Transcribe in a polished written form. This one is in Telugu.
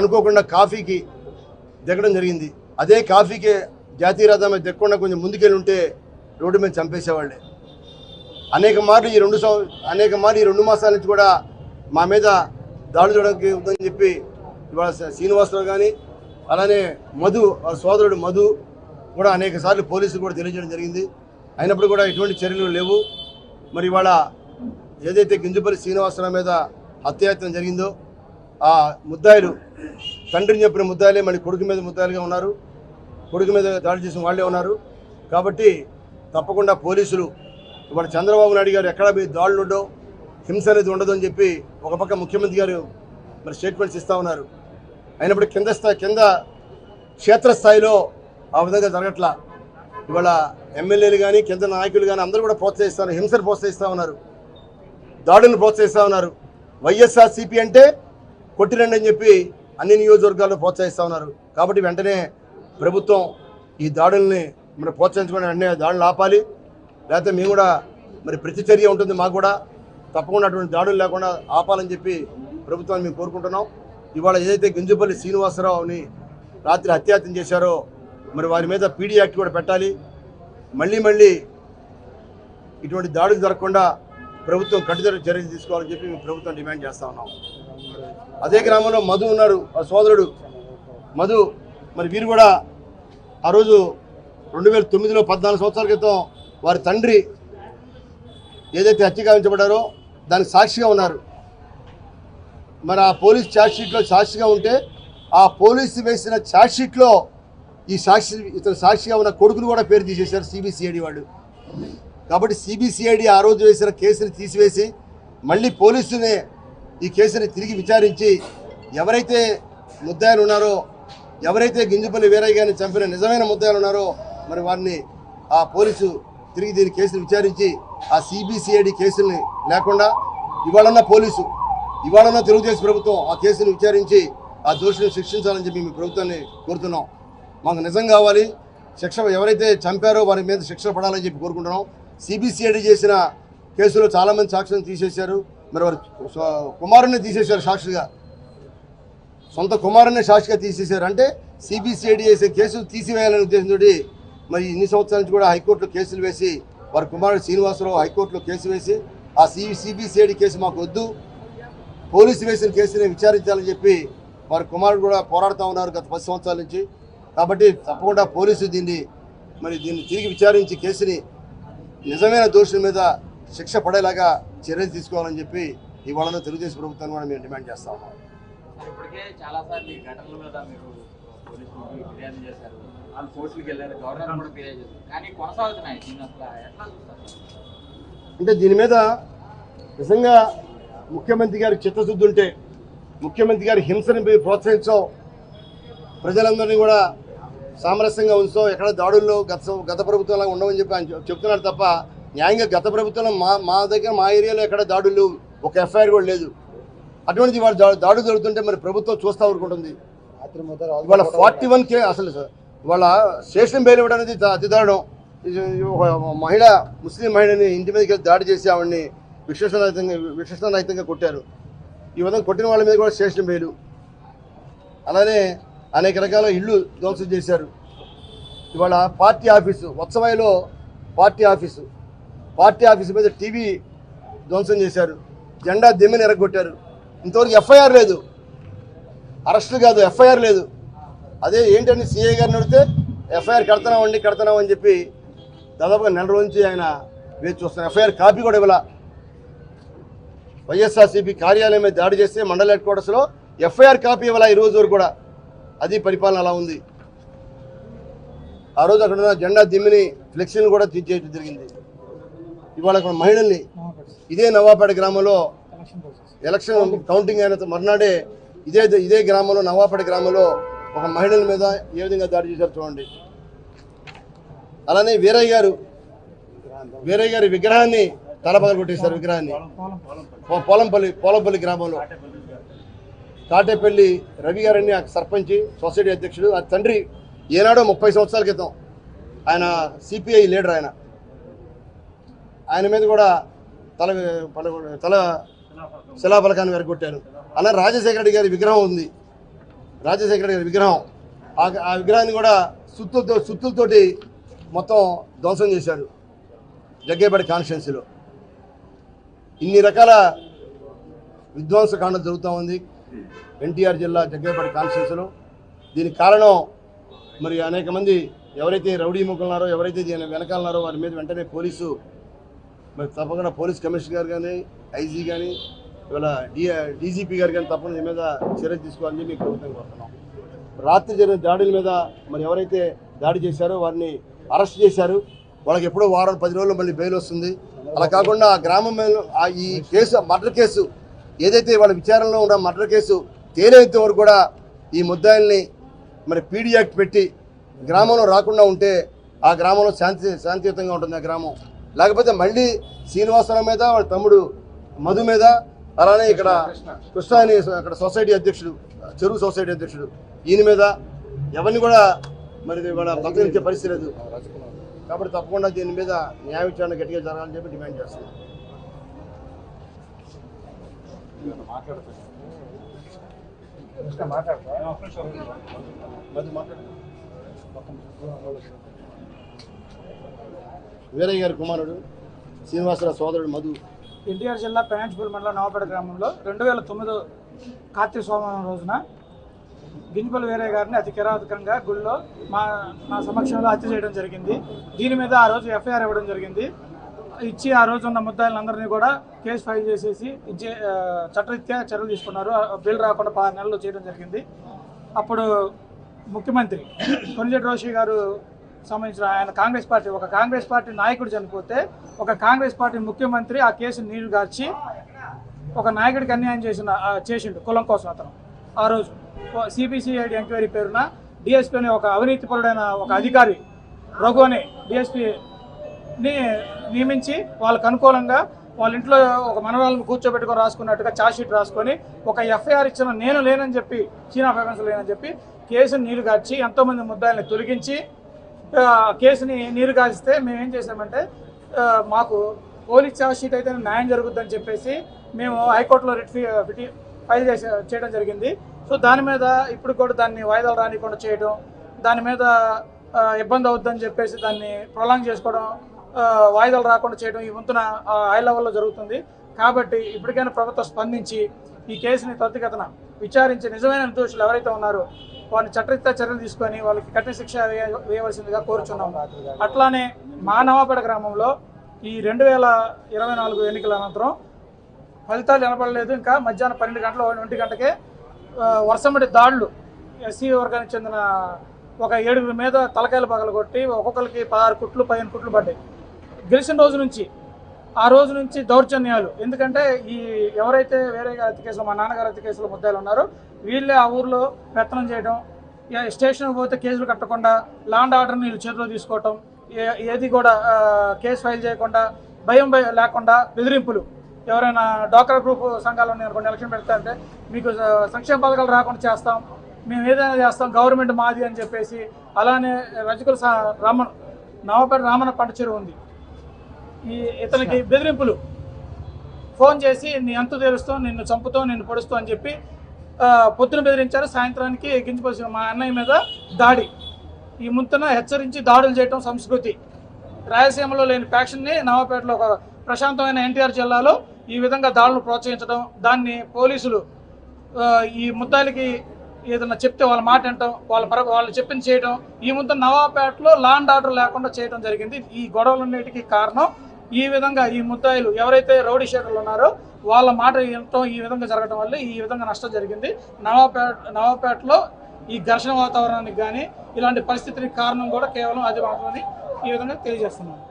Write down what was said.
అనుకోకుండా కాఫీకి దిగడం జరిగింది. అదే కాఫీకి జాతీయ రహదారి దిగకుండా కొంచెం ముందుకెళ్ళి ఉంటే రోడ్డు మీద చంపేసేవాళ్ళే. అనేక మార్లు ఈ 2 మాసాల నుంచి కూడా మా మీద దాడులు చేయడానికి ఉందని చెప్పి ఇవాళ శ్రీనివాసరావు కానీ అలానే మధు సోదరుడు మధు కూడా అనేక సార్లు పోలీసులు కూడా తెలియజేయడం జరిగింది. అయినప్పుడు కూడా ఎటువంటి చర్యలు లేవు. మరి ఇవాళ ఏదైతే గింజుపల్లి శ్రీనివాసరావు మీద హత్యాయత్నం జరిగిందో ఆ ముద్దాయిలు తండ్రిని చెప్పిన ముద్దాయిలే మళ్ళీ కొడుకు మీద ముద్దాయిలుగా ఉన్నారు. కొడుకు మీద దాడి చేసిన వాళ్ళే ఉన్నారు. కాబట్టి తప్పకుండా పోలీసులు ఇవాళ చంద్రబాబు నాయుడు గారు ఎక్కడ మీ దాడులు ఉండవు, హింస అనేది ఉండదు అని చెప్పి ఒక పక్క ముఖ్యమంత్రి గారు మరి స్టేట్మెంట్స్ ఇస్తూ ఉన్నారు. అయినప్పుడు కింద క్షేత్రస్థాయిలో ఆ విధంగా జరగట్లా. ఇవాళ ఎమ్మెల్యేలు కానీ కింద నాయకులు కానీ అందరూ కూడా ప్రోత్సహిస్తారు, హింసను ప్రోత్సహిస్తూ ఉన్నారు, దాడులను ప్రోత్సహిస్తూ ఉన్నారు. వైఎస్ఆర్సీపీ అంటే కొట్టిరండి అని చెప్పి అన్ని నియోజకవర్గాల్లో ప్రోత్సహిస్తూ ఉన్నారు. కాబట్టి వెంటనే ప్రభుత్వం ఈ దాడుల్ని మరి ప్రోత్సహించుకుని వెంటనే దాడులు ఆపాలి. లేకపోతే మేము కూడా మరి ప్రతిచర్య ఉంటుంది మాకు కూడా, తప్పకుండా అటువంటి దాడులు లేకుండా ఆపాలని చెప్పి ప్రభుత్వాన్ని మేము కోరుకుంటున్నాం. ఇవాళ ఏదైతే గింజుపల్లి శ్రీనివాసరావుని రాత్రి హత్యాయత్నం చేశారో మరి వారి మీద పీడీ యాక్ట్ కూడా పెట్టాలి. మళ్ళీ ఇటువంటి దాడులు జరగకుండా ప్రభుత్వం కట్టుదిట్ట చర్యలు తీసుకోవాలని చెప్పి మేము ప్రభుత్వం డిమాండ్ చేస్తూ ఉన్నాం. అదే గ్రామంలో మధు ఉన్నారు, ఆ సోదరుడు మధు. మరి వీరు కూడా ఆ రోజు 2009లో 14 సంవత్సరాల క్రితం వారి తండ్రి ఏదైతే హత్య గావించబడ్డారో దానికి సాక్షిగా ఉన్నారు. మరి ఆ పోలీస్ ఛార్జ్షీట్లో సాక్షిగా ఉంటే ఆ పోలీసు వేసిన ఛార్జ్షీట్లో ఇతను సాక్షిగా ఉన్న కొడుకును కూడా పేరు తీసేశారు సిబిసిఐడి వాళ్ళు. కాబట్టి సిబిసిఐడి ఆ రోజు వేసిన కేసుని తీసివేసి మళ్ళీ పోలీసునే ఈ కేసుని తిరిగి విచారించి ఎవరైతే ముద్దాయిలు ఉన్నారో, ఎవరైతే గింజుపల్లి వీరయ్య గారిని చంపిన నిజమైన ముద్దాయిలు ఉన్నారో మరి వారిని ఆ పోలీసు తిరిగి దీని కేసును విచారించి ఆ సిబిసిఐడి కేసుల్ని లేకుండా ఇవాళన్న తెలుగుదేశం ప్రభుత్వం ఆ కేసును విచారించి ఆ దోషులను శిక్షించాలని చెప్పి మేము ప్రభుత్వాన్ని కోరుతున్నాం. మాకు నిజం కావాలి, ఎవరైతే చంపారో వారి మీద శిక్ష పడాలని చెప్పి కోరుకుంటున్నాం. సిబిసిఐడి చేసిన కేసులో చాలామంది సాక్షులను తీసేశారు. మరి వారి కుమారుణ్ణి తీసేశారు సాక్షిగా, సొంత కుమారుణ్ణి సాక్షిగా తీసేశారు. అంటే సిబిసిఐడి చేసే కేసులు తీసివేయాలనే ఉద్దేశంతో మరి ఇన్ని సంవత్సరాల నుంచి కూడా హైకోర్టులో కేసులు వేసి వారి కుమారుడు శ్రీనివాసరావు హైకోర్టులో కేసు వేసి ఆ సిబిసిఐడి కేసు మాకు వద్దు, పోలీసు వేసిన కేసుని విచారించాలని చెప్పి వారి కుమారుడు కూడా పోరాడుతూ ఉన్నారు గత 10 సంవత్సరాల నుంచి. కాబట్టి తప్పకుండా పోలీసు దీన్ని తిరిగి విచారించి కేసుని నిజమైన దోషుల మీద శిక్ష పడేలాగా చర్యలు తీసుకోవాలని చెప్పి ఇవాళ తెలుగుదేశం ప్రభుత్వాన్ని కూడా మేము డిమాండ్ చేస్తా ఉన్నాం. ఇప్పటికే చాలాసార్లు ఈ ఘటనల మీద మీరు పోలీసులకు ఫిర్యాదు చేశారు, వాళ్ళు కోర్టులకు వెళ్ళారు, గవర్నర్ కూడా ఫిర్యాదు చేశారు, కానీ కొనసాగుతున్నాయి. దీన్ని అసలు ఎట్లా చూస్తారు? అంటే దీని మీద నిజంగా ముఖ్యమంత్రి గారికి చిత్తశుద్ధి ఉంటే, ముఖ్యమంత్రి గారి హింసని ప్రోత్సహించాం, ప్రజలందరినీ కూడా సామరస్యంగా ఉంచాం, ఎక్కడ దాడుల్లో గత ప్రభుత్వంలా ఉండవని చెప్పి ఆయన చెప్తున్నారు తప్ప న్యాయంగా గత ప్రభుత్వంలో మా దగ్గర మా ఏరియాలో ఎక్కడ దాడులు ఒక ఎఫ్ఐఆర్ కూడా లేదు. అటువంటిది వాళ్ళు దాడులు జరుగుతుంటే మరి ప్రభుత్వం చూస్తూ ఊరుకుంటుంది. ఇవాళ 41 అసలు ఇవాళ స్టేషన్ బెయిల్ ఇవ్వడం అనేది అతి దారుణం. ఒక మహిళ, ముస్లిం మహిళని ఇంటి మీదకి దాడి చేసి ఆవిడని విశేషరహితంగా కొట్టారు. ఈ విధంగా కొట్టిన వాళ్ళ మీద కూడా స్టేషన్ బెయిల్. అలానే అనేక రకాల ఇళ్ళు ధ్వంసం చేశారు. ఇవాళ పార్టీ ఆఫీసు వత్సవాయిలో పార్టీ ఆఫీసు మీద టీవీ ధ్వంసం చేశారు, జెండా దిమ్మని ఎరగొట్టారు. ఇంతవరకు ఎఫ్ఐఆర్ లేదు, అరెస్టు కాదు, ఎఫ్ఐఆర్ లేదు. అదే ఏంటని సిఐ గారిని అడిగితే ఎఫ్ఐఆర్ కడతామని చెప్పి దాదాపుగా 1 నెల రోజు నుంచి ఆయన వేచి చూస్తున్నారు. ఎఫ్ఐఆర్ కాపీ కూడా ఇవ్వాల. వైఎస్ఆర్సీపీ కార్యాలయం మీద దాడి చేస్తే మండల హెడ్ క్వార్టర్స్లో ఎఫ్ఐఆర్ కాపీ ఇవ్వాల ఈ రోజు వరకు కూడా. అది పరిపాలన అలా ఉంది. ఆ రోజు అక్కడ ఉన్న జెండా దిమ్మిని ఫ్లెక్సీని కూడా తీసేయడం జరిగింది. ఇవాళ అక్కడ మహిళల్ని ఇదే నవాపేట గ్రామంలో ఎలక్షన్ కౌంటింగ్ అయిన మర్నాడే ఇదే గ్రామంలో నవాపేట గ్రామంలో ఒక మహిళల మీద ఏ విధంగా దాడి చేశారు చూడండి. అలానే వీరయ్య గారి విగ్రహాన్ని తలపగలు కొట్టేశారు. విగ్రహాన్ని పోలంపల్లి గ్రామంలో కాటేపల్లి రవి గారని సర్పంచ్, సొసైటీ అధ్యక్షుడు, ఆ తండ్రి ఏనాడో 30 సంవత్సరాల క్రితం ఆయన సిపిఐ లీడర్. ఆయన మీద కూడా తల శిలాఫలకాన్ని వెరగొట్టారు. అలా రాజశేఖర రెడ్డి గారి విగ్రహం ఉంది. రాజశేఖర గారి విగ్రహం, ఆ విగ్రహాన్ని కూడా సుత్తులతోటి మొత్తం ధ్వంసం చేశారు జగ్గయ్యపేట కాన్స్టిట్యున్సీలో. ఇన్ని రకాల విధ్వంసకాండం జరుగుతూ ఉంది ఎన్టీఆర్ జిల్లా జగ్గయ్యపేట కాన్స్టిట్యున్సీలో. దీనికి కారణం మరి అనేక మంది ఎవరైతే రౌడీ ముఖులున్నారో, ఎవరైతే దీని వెనకాలన్నారో వారి మీద వెంటనే పోలీసు మరి తప్పకుండా పోలీస్ కమిషనర్ గారు కానీ, ఐజీ కానీ, ఇవాళ డీజీపీ గారు కానీ తప్పకుండా దీని మీద చర్య తీసుకోవాలని మీకు ప్రభుత్వం కోరుతున్నాం. రాత్రి జరిగిన దాడుల మీద మరి ఎవరైతే దాడి చేశారో వారిని అరెస్ట్ చేశారు. వాళ్ళకి ఎప్పుడో వారం 10 రోజుల్లో మళ్ళీ బెయిల్ వస్తుంది. అలా కాకుండా ఆ గ్రామం మీద ఈ కేసు మర్డర్ కేసు ఏదైతే వాళ్ళ విచారణలో ఉన్న మర్డర్ కేసు తేలేంత వరకు కూడా ఈ ముద్దాయిల్ని మరి పీడీ యాక్ట్ పెట్టి గ్రామంలో రాకుండా ఉంటే ఆ గ్రామంలో శాంతియుతంగా ఉంటుంది ఆ గ్రామం. లేకపోతే మళ్ళీ శ్రీనివాసరావు మీద వాళ్ళ తమ్ముడు మధు మీద, అలానే ఇక్కడ కృష్ణ అని అక్కడ సొసైటీ అధ్యక్షుడు, చెరువు సొసైటీ అధ్యక్షుడు, ఈయన మీద ఎవరిని కూడా మరి వాళ్ళ బతకనిచ్చే పరిస్థితి లేదు. కాబట్టి తప్పకుండా దీని మీద న్యాయ విచారణ గట్టిగా జరగాలని చెప్పి డిమాండ్ చేస్తున్నాం. వీరయ్య గారి కుమారుడు శ్రీనివాసరావు సోదరుడు మధు. ఎన్టీఆర్ జిల్లా పెనాంచిపల్లి మండలం నవాపేట గ్రామంలో 2009 కార్తీక సోమవారం రోజున గింజపల్లి వీరయ్య గారిని అతి కిరాతకంగా గుళ్ళో నా సమక్షంలో హత్య చేయడం జరిగింది. దీని మీద ఆ రోజు ఎఫ్ఐఆర్ ఇవ్వడం జరిగింది. ఇచ్చి ఆ రోజు ఉన్న ముద్దాయిలందరినీ కూడా కేసు ఫైల్ చేసేసి చట్టరీత్యా చర్యలు తీసుకున్నారు. బిల్ రాకుండా 6 నెలలు చేయడం జరిగింది. అప్పుడు ముఖ్యమంత్రి కొణిజేటి రోషి గారు సంబంధించిన ఆయన కాంగ్రెస్ పార్టీ, ఒక కాంగ్రెస్ పార్టీ నాయకుడు చనిపోతే ఒక కాంగ్రెస్ పార్టీ ముఖ్యమంత్రి ఆ కేసుని నీళ్లు గార్చి ఒక నాయకుడికి అన్యాయం చేసిండు కులం కోసం. అతను ఆ రోజు సిబిసిఐడి ఎంక్వైరీ పేరున డిఎస్పీ అనే ఒక అవినీతిపరుడైన ఒక అధికారి రఘు అనే డిఎస్పీని నియమించి వాళ్ళకు అనుకూలంగా వాళ్ళ ఇంట్లో ఒక మనవరాలను కూర్చోబెట్టుకొని రాసుకున్నట్టుగా ఛార్జ్షీట్ రాసుకొని ఒక ఎఫ్ఐఆర్ ఇచ్చిన నేను లేనని చెప్పి, చీనా ఫైనాన్స్ లేనని చెప్పి కేసుని నీరు గార్చి ఎంతోమంది ముద్దాయిల్ని తొలగించి కేసుని నీరు గారిస్తే మేమేం చేసామంటే మాకు పోలీస్ ఛార్జ్షీట్ అయితే న్యాయం జరుగుద్దని చెప్పేసి మేము హైకోర్టులో రిట్ ఫైల్ చేయడం జరిగింది. సో దాని మీద ఇప్పుడు కూడా దాన్ని వాయిదాలు రానికుండా చేయడం, దాని మీద ఇబ్బంది అవుద్దని చెప్పేసి దాన్ని ప్రొలాంగ్ చేసుకోవడం, వాయిదాలు రాకుండా చేయడం ఈ వంతున హై లెవెల్లో జరుగుతుంది. కాబట్టి ఇప్పటికైనా ప్రభుత్వం స్పందించి ఈ కేసుని త్వరితగతిన విచారించి నిజమైన నిర్దోషులు ఎవరైతే ఉన్నారో వారిని చట్టరీత్యా చర్యలు తీసుకొని వాళ్ళకి కఠిన శిక్ష వేయవలసిందిగా కోరుచున్నాము. అట్లానే మా నవాపేట గ్రామంలో ఈ 2024 ఎన్నికల అనంతరం ఫలితాలు వినపడలేదు. ఇంకా మధ్యాహ్నం 12 గంటల 1 గంటకే వర్షమడి దాడులు ఎస్సీ వర్గానికి చెందిన ఒక 7 మీద తలకాయలు పగలు కొట్టి ఒక్కొక్కరికి 16 కుట్లు 15 కుట్లు పడ్డాయి. గెలిచిన రోజు నుంచి దౌర్జన్యాలు. ఎందుకంటే ఈ ఎవరైతే వేరే హత్య కేసులో మా నాన్నగారి హత్య కేసులో ముద్దాయిలు ఉన్నారో వీళ్ళే ఆ ఊర్లో పెత్తనం చేయడం, స్టేషన్కి పోతే కేసులు కట్టకుండా ల్యాండ్ ఆర్డర్ని వీళ్ళు చేతిలో తీసుకోవటం, ఏది కూడా కేసు ఫైల్ చేయకుండా భయం లేకుండా బెదిరింపులు. ఎవరైనా డ్వాక్రా గ్రూప్ సంఘాలు ఉన్నాయి అనుకోండి, ఎలక్షన్ పెడతారంటే మీకు సంక్షేమ పథకాలు రాకుండా చేస్తాం, మేము ఏదైనా చేస్తాం, గవర్నమెంట్ మాది అని చెప్పేసి. అలానే రజకుల నవాపేట రామన్న పంట చెరువు ఉంది, ఇతనికి బెదిరింపులు, ఫోన్ చేసి నీ అంతు తెలుస్తాం, నిన్ను చంపుతాం, నిన్ను పొడుస్తాం అని చెప్పి పొద్దున బెదిరించారు. సాయంత్రానికి గింజపల్లి మా అన్నయ్య మీద దాడి. ఈ ముందున హెచ్చరించి దాడులు చేయడం సంస్కృతి. రాయలసీమలో లేని ఫ్యాక్షన్ని నవాపేటలో ఒక ప్రశాంతమైన ఎన్టీఆర్ జిల్లాలో ఈ విధంగా దాడులు ప్రోత్సహించడం, దాన్ని పోలీసులు ఈ ముద్దాయిలకి ఏదైనా చెప్తే వాళ్ళ మాట వినటం, వాళ్ళు చెప్పింది చేయడం, ఈ ముందు నవాపేటలో ల్యాండ్ ఆర్డర్ లేకుండా చేయడం జరిగింది. ఈ గొడవలన్నిటికీ కారణం ఈ విధంగా ఈ ముద్దాయిలు ఎవరైతే రౌడీ షీటర్లు ఉన్నారో వాళ్ళ మాట వినటం, ఈ విధంగా జరగడం వల్ల ఈ విధంగా నష్టం జరిగింది. నవాపేటలో ఈ ఘర్షణ వాతావరణానికి కానీ ఇలాంటి పరిస్థితికి కారణం కూడా కేవలం అది మాత్రమే ఈ విధంగా తెలియజేస్తున్నాను.